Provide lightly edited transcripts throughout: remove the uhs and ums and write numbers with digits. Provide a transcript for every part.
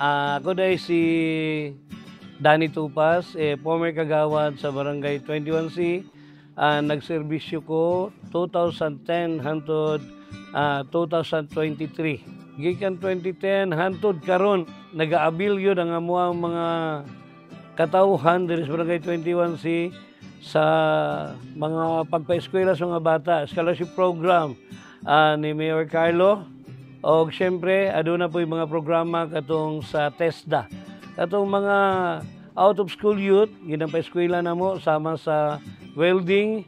Ako dahil si Danny Tupas, former kagawad sa Barangay 21C. Nagserbisyo ko 2010 hangtod 2023. Gikan 2010 hangtod karon nag-aabil yun ang amuang mga katauhan diri sa Barangay 21C sa mga pagpa-eskwela sa mga bata, scholarship program ni Mayor Carlo. O siyempre, aduna po yung mga programa katong sa TESDA. Katong mga out-of-school youth, ginapa-eskwela na mo, sama sa welding,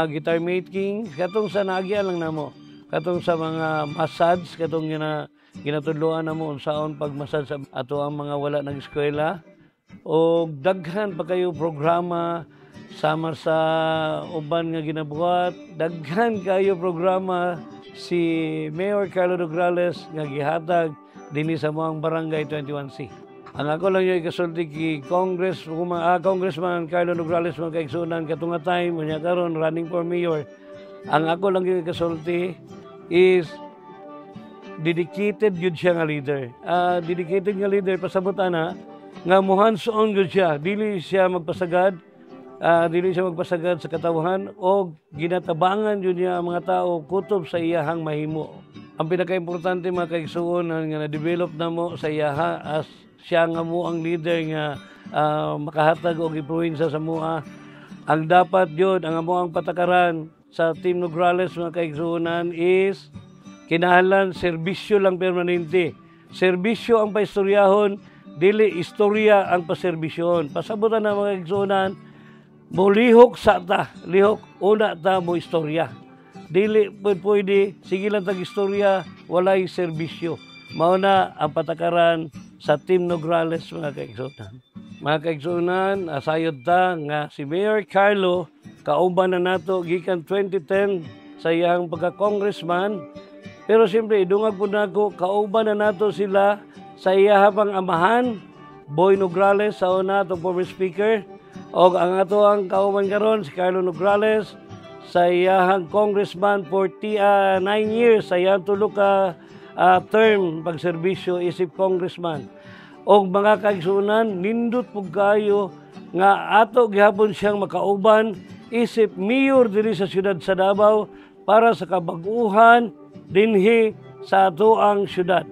guitar making, katong sa nagya lang na mo. Katong sa mga massage, katong ginatudloan na mo unsaon pag-massage sa ato ang mga wala nag-eskwela. O daghan pa kayo programa, sama sa uban nga ginabuhat, daghan kayo programa si Mayor Carlo Nograles nga gihatag dinhi sa mga Barangay 21C. Ang ako lang yung ikasulti ki Congressman Carlo Nograles mga kaigsunan katong time unya karon running for mayor. Ang ako lang yung ikasulti is dedicated yun siya nga leader. Dedicated nga leader pasabot ana nga muhands-on gyud siya, dili siya magpasagad. Dili siya magpasagad sa katawhan o ginatabangan yun niya ang mga tao kutob sa iyahang mahimo. Ang pinaka-importante mga kaigsuon nga na-develop na mo sa iyaha as siya nga mo ang leader nga makahatag og influensya sa mua. Ang dapat yun, ang amuang patakaran sa Team Nograles mga kaigsuonan is kinahanglan serbisyo lang permanente. Serbisyo ang paistoryahon, dili istorya ang paserbisyon. Pasabutan na mga kaigsuonan, lihok sa ta, lihok, una ta mo istorya. Dili pwede, sige lang tag-istorya, walay serbisyo. Mauna ang patakaran sa Team Nograles mga kaigsunan. Mga kaigsunan, asayod ta nga si Mayor Carlo, kauban na nato gikan 2010 sa iyang pagka-congressman. Pero siyempre, idungag po na ako, kauban na nato sila sa iyahang amahan, Boy Nograles, sa una, itong former speaker. O ang ato ang kauban karon si Carlo Nograles sa iyahang congressman for 9 years sa iyang tulo ka term pagserbisyo isip congressman. O mga kaigsunan, nindot pug kayo nga ato gihapon siyang makauban isip mayor diri sa siyudad sa Davao para sa kabag-uhan dinhi sa ato ang siyudad.